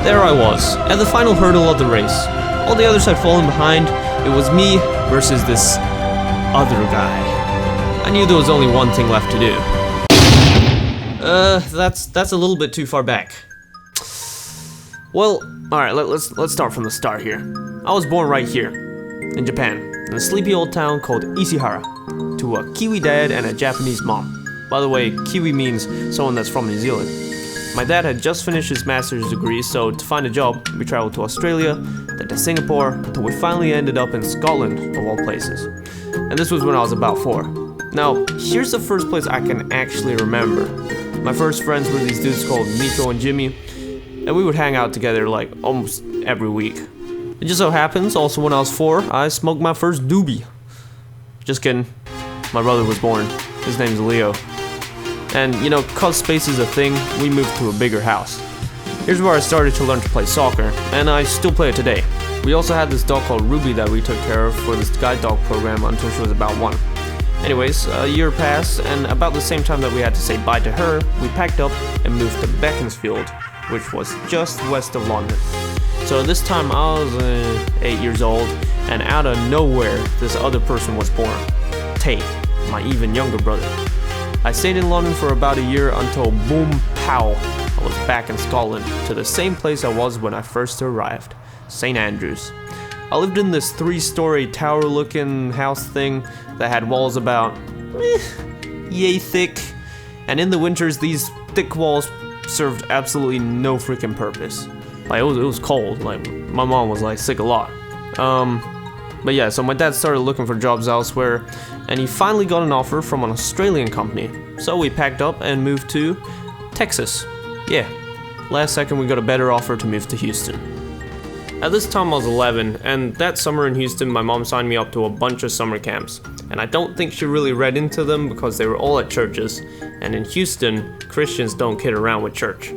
there I was, at the final hurdle of the race. All the others had fallen behind. It was me versus this other guy. I knew there was only one thing left to do. That's a little bit too far back. Well, alright, let's start from the start here. I was born right here, in Japan, in a sleepy old town called Ishihara, to a Kiwi dad and a Japanese mom. By the way, Kiwi means someone that's from New Zealand. My dad had just finished his master's degree, so to find a job, we traveled to Australia, then to Singapore, until we finally ended up in Scotland, of all places. And this was when I was about 4. Now, here's the first place I can actually remember. My first friends were these dudes called Nico and Jimmy, and we would hang out together like almost every week. It just so happens, also when I was 4, I smoked my first doobie. Just kidding. My brother was born. His name's Leo. And, you know, cause space is a thing, we moved to a bigger house. Here's where I started to learn to play soccer, and I still play it today. We also had this dog called Ruby that we took care of for this guide dog program until she was about 1. Anyways, a year passed, and about the same time that we had to say bye to her, we packed up and moved to Beaconsfield, which was just west of London. So this time I was 8 years old, and out of nowhere, this other person was born. Tay, my even younger brother. I stayed in London for about a year until boom pow, I was back in Scotland, to the same place I was when I first arrived, St. Andrews. I lived in this 3-story tower looking house thing that had walls about yay thick, and in the winters these thick walls served absolutely no freaking purpose. Like it was cold, like my mom was like sick a lot. But yeah, so my dad started looking for jobs elsewhere, and he finally got an offer from an Australian company. So we packed up and moved to Texas. Yeah, last second we got a better offer to move to Houston. At this time I was 11, and that summer in Houston my mom signed me up to a bunch of summer camps. And I don't think she really read into them because they were all at churches, and in Houston, Christians don't kid around with church.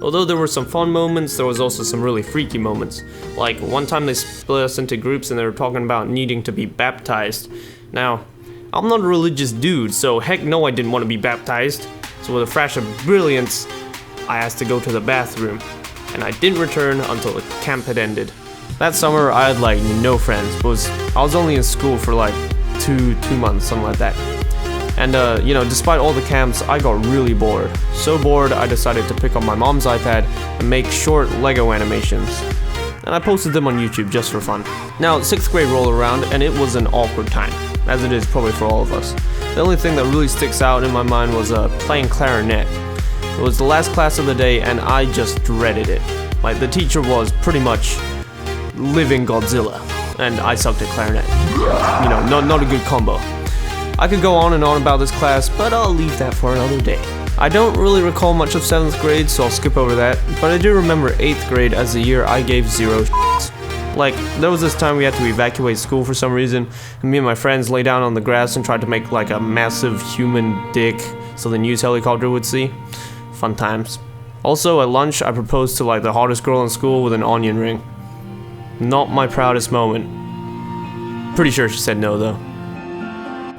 Although there were some fun moments, there was also some really freaky moments. Like, one time they split us into groups and they were talking about needing to be baptized. Now, I'm not a religious dude, so heck no I didn't want to be baptized. So with a flash of brilliance, I asked to go to the bathroom. And I didn't return until the camp had ended. That summer I had like no friends, because I was only in school for like two months, something like that. And you know, despite all the camps, I got really bored. So bored, I decided to pick up my mom's iPad and make short Lego animations. And I posted them on YouTube just for fun. Now, 6th grade rolled around, and it was an awkward time, as it is probably for all of us. The only thing that really sticks out in my mind was playing clarinet. It was the last class of the day, and I just dreaded it. Like, the teacher was pretty much living Godzilla, and I sucked at clarinet. You know, not a good combo. I could go on and on about this class, but I'll leave that for another day. I don't really recall much of 7th grade, so I'll skip over that, but I do remember 8th grade as the year I gave 0 shits. Like, there was this time we had to evacuate school for some reason, and me and my friends lay down on the grass and tried to make like a massive human dick so the news helicopter would see. Fun times. Also, at lunch, I proposed to like the hottest girl in school with an onion ring. Not my proudest moment. Pretty sure she said no though.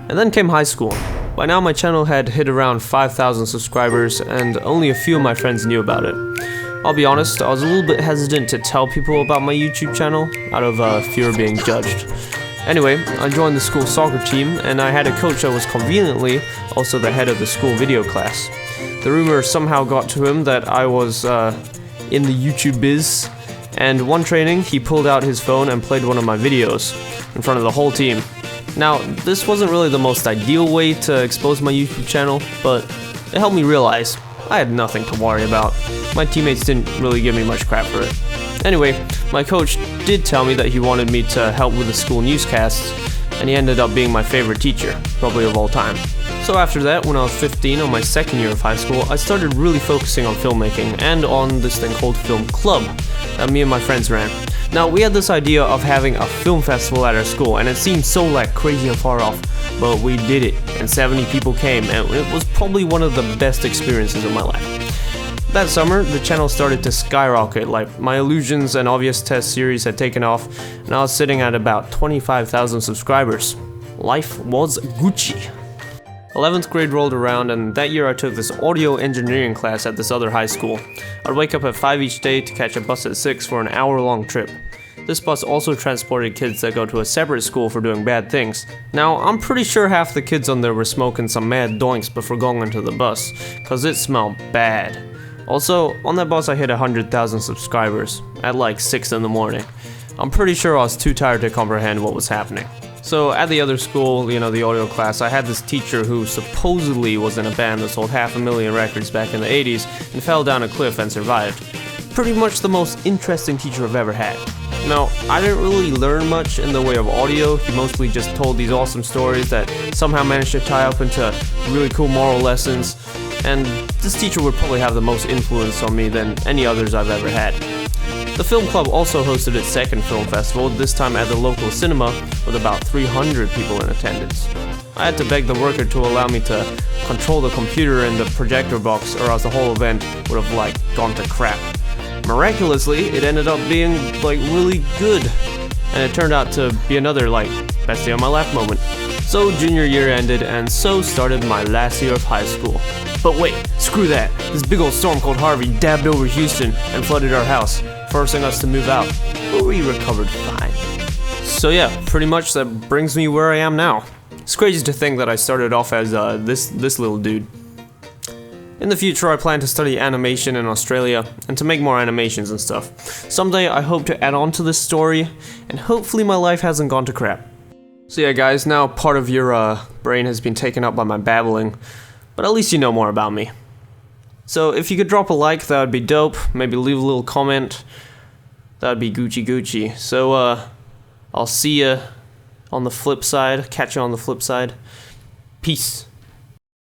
And then came high school. By now my channel had hit around 5,000 subscribers, and only a few of my friends knew about it. I'll be honest, I was a little bit hesitant to tell people about my YouTube channel, out of fear of being judged. Anyway, I joined the school soccer team, and I had a coach that was conveniently also the head of the school video class. The rumor somehow got to him that I was in the YouTube biz, and one training he pulled out his phone and played one of my videos in front of the whole team. Now, this wasn't really the most ideal way to expose my YouTube channel, but it helped me realize I had nothing to worry about. My teammates didn't really give me much crap for it. Anyway, my coach did tell me that he wanted me to help with the school newscasts, and he ended up being my favorite teacher, probably of all time. So after that, when I was 15 on my 2nd year of high school, I started really focusing on filmmaking and on this thing called Film Club that me and my friends ran. Now, we had this idea of having a film festival at our school, and it seemed so like crazy and far off, but we did it, and 70 people came, and it was probably one of the best experiences of my life. That summer, the channel started to skyrocket, like my Illusions and Obvious Test series had taken off, and I was sitting at about 25,000 subscribers. Life was Gucci. 11th grade rolled around, and that year I took this audio engineering class at this other high school. I'd wake up at 5 each day to catch a bus at 6 for an hour-long trip. This bus also transported kids that go to a separate school for doing bad things. Now, I'm pretty sure half the kids on there were smoking some mad doinks before going into the bus, cause it smelled bad. Also, on that bus I hit 100,000 subscribers, at like 6 in the morning. I'm pretty sure I was too tired to comprehend what was happening. So at the other school, the audio class, I had this teacher who supposedly was in a band that sold 500,000 records back in the 80s and fell down a cliff and survived. Pretty much the most interesting teacher I've ever had. Now, I didn't really learn much in the way of audio. He mostly just told these awesome stories that somehow managed to tie up into really cool moral lessons, and this teacher would probably have the most influence on me than any others I've ever had. The film club also hosted its second film festival, this time at the local cinema with about 300 people in attendance. I had to beg the worker to allow me to control the computer in the projector box, or else the whole event would have gone to crap. Miraculously, it ended up being really good, and it turned out to be another best day of my life moment. So junior year ended, and so started my last year of high school. But wait, screw that. This big old storm called Harvey dabbed over Houston and flooded our house, forcing us to move out, but we recovered fine. So yeah, pretty much that brings me where I am now. It's crazy to think that I started off as this little dude. In the future, I plan to study animation in Australia and to make more animations and stuff. Someday, I hope to add on to this story, and hopefully my life hasn't gone to crap. So yeah guys, now part of your brain has been taken up by my babbling, but at least you know more about me. So if you could drop a like, that would be dope. Maybe leave a little comment. That would be Gucci. So I'll see you on the flip side. Catch you on the flip side. Peace.